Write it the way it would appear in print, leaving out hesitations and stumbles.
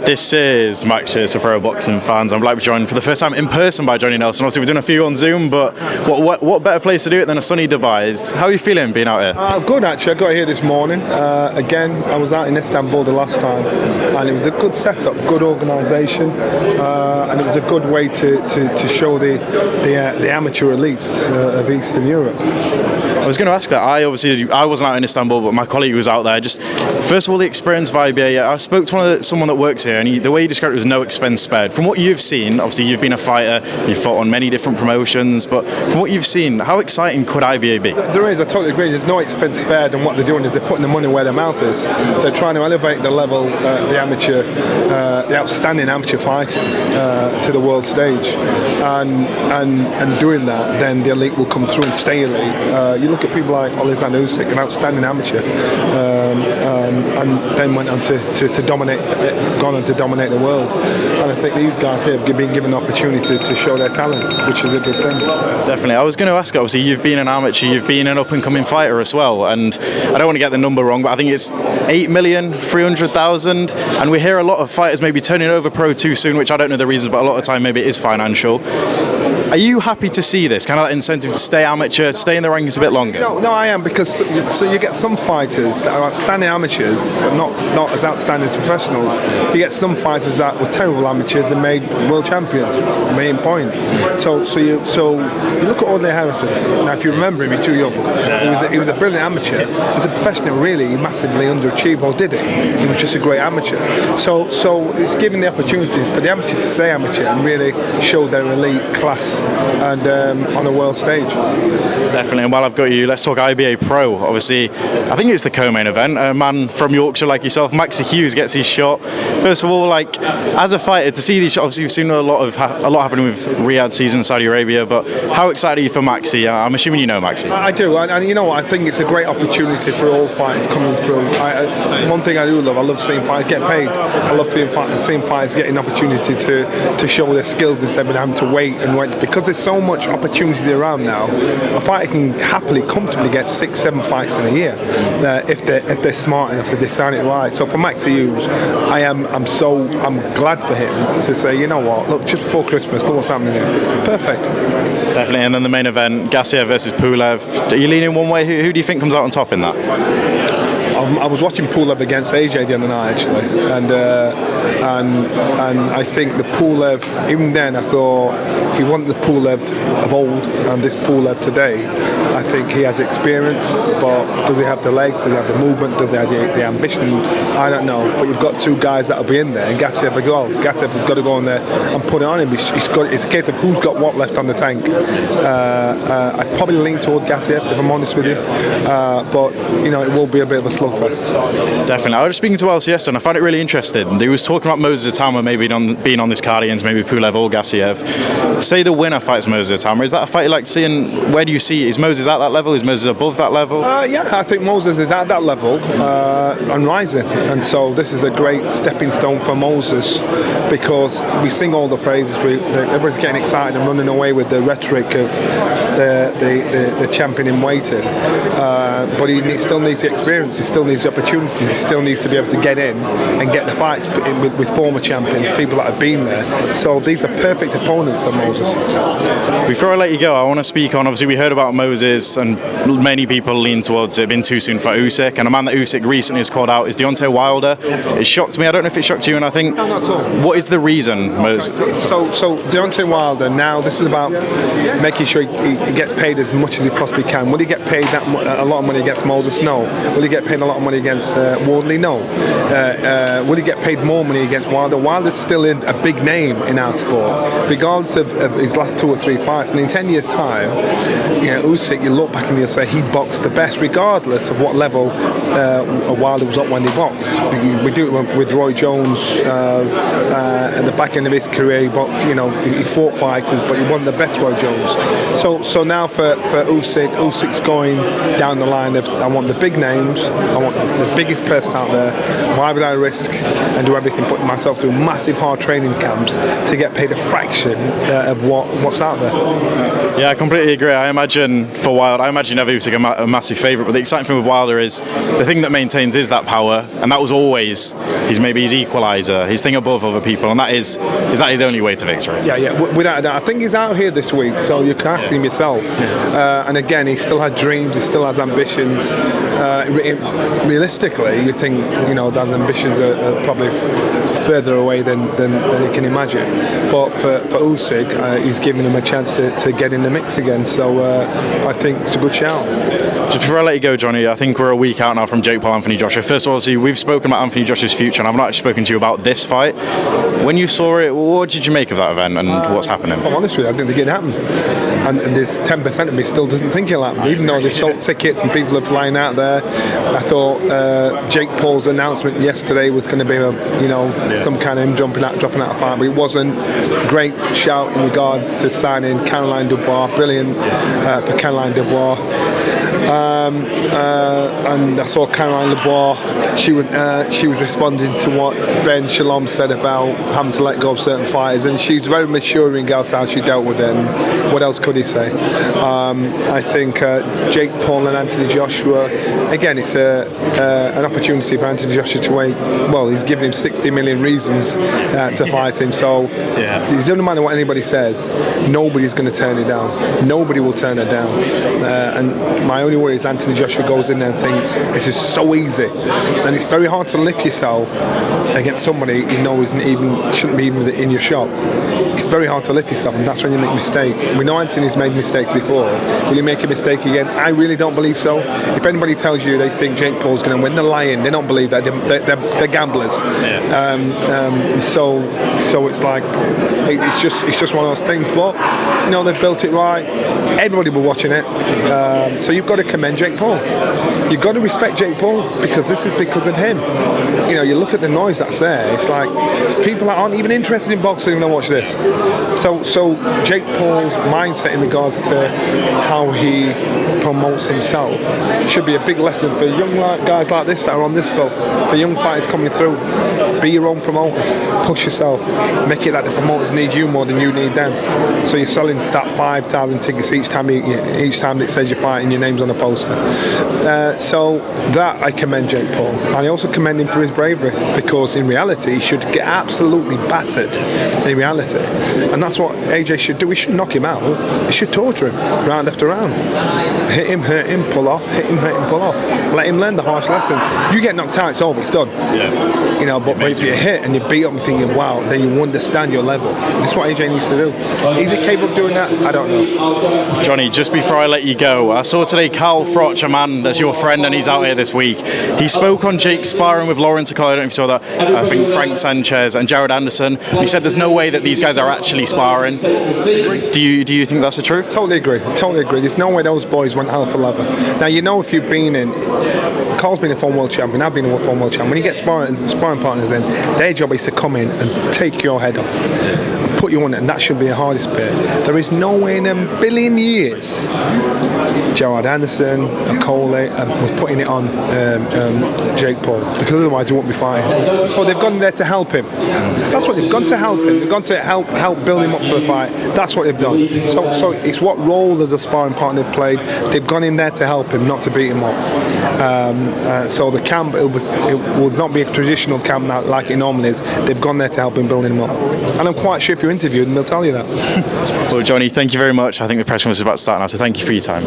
This is Maxi Hughes for Pro Boxing fans. I'm glad we're joined for the first time in person by Johnny Nelson. Obviously, we're doing a few on Zoom, but what better place to do it than a sunny Dubai? How are you feeling being out here? Good, actually. I got here this morning. Again, I was out in Istanbul the last time, and it was a good setup, good organisation, and it was a good way to show the amateur elites of Eastern Europe. I was going to ask that. I wasn't out in Istanbul, but my colleague was out there. Just first of all, the experience of IBA. I spoke to someone that works here, and the way he described it was no expense spared. From what you've seen, obviously you've been a fighter, you've fought on many different promotions, but from what you've seen, how exciting could IBA be? There is. I totally agree. There's no expense spared, and what they're doing is they're putting the money where their mouth is. They're trying to elevate the level, the outstanding amateur fighters to the world stage, and doing that, then the elite will come through and stay elite. You look at people like Usyk, an outstanding amateur, and then went on to dominate, gone on to dominate the world. And I think these guys here have been given an opportunity to show their talents, which is a good thing. Definitely. I was going to ask, obviously, you've been an amateur, you've been an up-and-coming fighter as well, and I don't want to get the number wrong, but I think it's 8,300,000, and we hear a lot of fighters maybe turning over pro too soon, which I don't know the reasons, but a lot of the time maybe it is financial. Are you happy to see this kind of that incentive to stay amateur, to stay in the rankings a bit longer? No, I am, because so you get some fighters that are outstanding amateurs, but not as outstanding as professionals. You get some fighters that were terrible amateurs and made world champions. Main point. So you look at Audley Harrison. Now, if you remember him, you're too young. He was a brilliant amateur. As a professional, really, he massively underachieved, or did it? He was just a great amateur. So it's giving the opportunities for the amateurs to stay amateur and really show their elite class and on a world stage. Definitely, and while I've got you, let's talk IBA Pro. Obviously, I think it's the co-main event. A man from Yorkshire like yourself, Maxi Hughes, gets his shot. First of all, like, as a fighter, to see these shots, obviously we've seen a lot happening with Riyadh season in Saudi Arabia, but how excited are you for Maxi? I'm assuming you know Maxi. I do, and you know what, I think it's a great opportunity for all fighters coming through. One thing I do love, I love seeing fighters get paid. I love seeing fighters getting an opportunity to show their skills instead of having to wait, because there's so much opportunity around now. A fighter can happily, comfortably get 6-7 fights in a year if they're smart enough to design it right. So for Maxi Hughes, I'm glad for him to say, you know what, look, just before Christmas, look what's happening here. Perfect. Definitely, and then the main event, Gasiev versus Pullev. Are you leaning one way? Who do you think comes out on top in that? I was watching Pullev against AJ the other night, actually, and I think the Pullev, even then I thought he wasn't the Pullev of old and this Pullev today. I think he has experience, but does he have the legs, does he have the movement, does he have the ambition? I don't know, but you've got two guys that'll be in there, and Gasiev has got to go in there and put it on him. It's a case of who's got what left on the tank. I'd probably lean toward Gasiev, if I'm honest with you, but you know, it will be a bit of a slugfest. Definitely. I was speaking to LCS and I found it really interesting. He was talking about Moses Atama maybe being on this card against maybe Pullev or Gasiev. Say the winner fights Moses Atama. Is that a fight you like seeing? Where do you see? Is Moses at that level? Is Moses above that level? Yeah, I think Moses is at that level and rising. And so this is a great stepping stone for Moses, because we sing all the praises. Everybody's getting excited and running away with the rhetoric of the champion in waiting. But he still needs the experience. He still needs the opportunities. He still needs to be able to get in and get the fights with former champions, people that have been there. So these are perfect opponents for Moses. Before I let you go, I want to speak on, obviously we heard about Moses and many people lean towards it being too soon for Usyk, and a man that Usyk recently has called out is Deontay Wilder. It shocked me. I don't know if it shocked you, and I think, no, not at all. What is the reason, Moses? So Deontay Wilder, now this is about making sure he gets paid as much as he possibly can. Will he get paid a lot of money against Moses? No. Will he get paid a lot of money against Wardley? No. Will he get paid more money against Wilder? Wilder's still a big name in our sport, regardless of his last 2 or 3 fights. And in 10 years' time, you know, Usyk, you look back and you'll say he boxed the best, regardless of what level Wilder was at when he boxed. We do it with Roy Jones at the back end of his career. He boxed, you know, he fought fighters, but he wasn't the best Roy Jones. So now for Usyk's going down the line of, I want the big names, I want the biggest person out there. Why would I risk and do everything, putting myself through massive hard training camps to get paid a fraction of what's out there? Yeah, I completely agree. I imagine for Wilder, I imagine never Usyk a massive favourite, but the exciting thing with Wilder is the thing that maintains is that power, and that was always his equaliser, his thing above other people, and is that his only way to victory? Yeah, without a doubt. I think he's out here this week, so you can ask him yourself. And again, he still had dreams, he still has ambitions. Realistically, you think, those ambitions are probably further away than you can imagine. But for Usyk, he's giving him a chance to get in the mix again. So I think it's a good shout. Just before I let you go, Johnny, I think we're a week out now from Jake Paul, Anthony Joshua. First of all, obviously, we've spoken about Anthony Joshua's future, and I've not actually spoken to you about this fight. When you saw it, what did you make of that event and what's happening? If I'm honest with you, I didn't think it'd happen. And there's 10% of me still doesn't think it'll happen, even though they've sold tickets and people are flying out there. I thought Jake Paul's announcement yesterday was going to be some kind of him dropping out of fight, but it wasn't. Great shout in regards to signing Caroline Dubois, brilliant for Caroline Dubois. And I saw Caroline Dubois. She was responding to what Ben Shalom said about having to let go of certain fighters, and she's very mature in regards to how she dealt with it. And what else could he say? I think Jake Paul and Anthony Joshua. Again, it's an opportunity for Anthony Joshua to wait. Well, he's given him 60 million reasons to fight him. So it doesn't matter what anybody says. Nobody's going to turn it down. Nobody will turn it down. And my only worry is Anthony Joshua goes in there and thinks this is so easy, and it's very hard to lift yourself against somebody you know shouldn't be even in your shop. It's very hard to lift yourself, and that's when you make mistakes. We know Anthony's made mistakes before. Will he make a mistake again? I really don't believe so. If anybody tells you they think Jake Paul's going to win, they're lying. They don't believe that. They're gamblers. So it's like it's just one of those things. But they've built it right. Everybody will be watching it. So you've got to commend Jake Paul. You've got to respect Jake Paul because this is because of him. You look at the noise that's there. It's like people that aren't even interested in boxing are going to watch this. So Jake Paul's mindset in regards to how he promotes himself should be a big lesson for young guys like this that are on this belt. For young fighters coming through, be your own promoter. Push yourself. Make it that the promoters need you more than you need them. So you're selling that 5,000 tickets each time it says you're fighting, your name's on the poster. So that I commend Jake Paul. And I also commend him for his bravery, because in reality he should get absolutely battered in reality. And that's what AJ should do. We shouldn't knock him out. We should torture him round after round. Hit him, hurt him, pull off. Hit him, hurt him, pull off. Let him learn the harsh lessons. You get knocked out, it's over, it's done. But if you hit and you beat up and thinking, wow, then you understand your level. That's what AJ needs to do. Is he capable of doing that? I don't know. Johnny, just before I let you go, I saw today Carl Froch, a man that's your friend and he's out here this week. He spoke on Jake's sparring with Lawrence Okoye. I don't know if you saw that. I think Frank Sanchez and Jared Anderson. He said there's no way that these guys are actually sparring. Do you think that's the truth? Totally agree. There's no way those boys went hell for leather. Now, if you've been in... Carl's been a former world champion, I've been a former world champion. When you get sparring partners in, their job is to come in and take your head off and put you on it, and that should be the hardest bit. There is no way in a billion years Jared Anderson, Okoye was putting it on Jake Paul, because otherwise he won't be fighting. So they've gone there to help him. That's what they've gone to help him. They've gone to help build him up for the fight. That's what they've done. So it's what role does a sparring partner they've played. They've gone in there to help him, not to beat him up. So the camp it would not be a traditional camp like it normally is. They've gone there to help him build him up. And I'm quite sure if you interview them, they'll tell you that. Well, Johnny, thank you very much. I think the press conference is about to start now, so thank you for your time.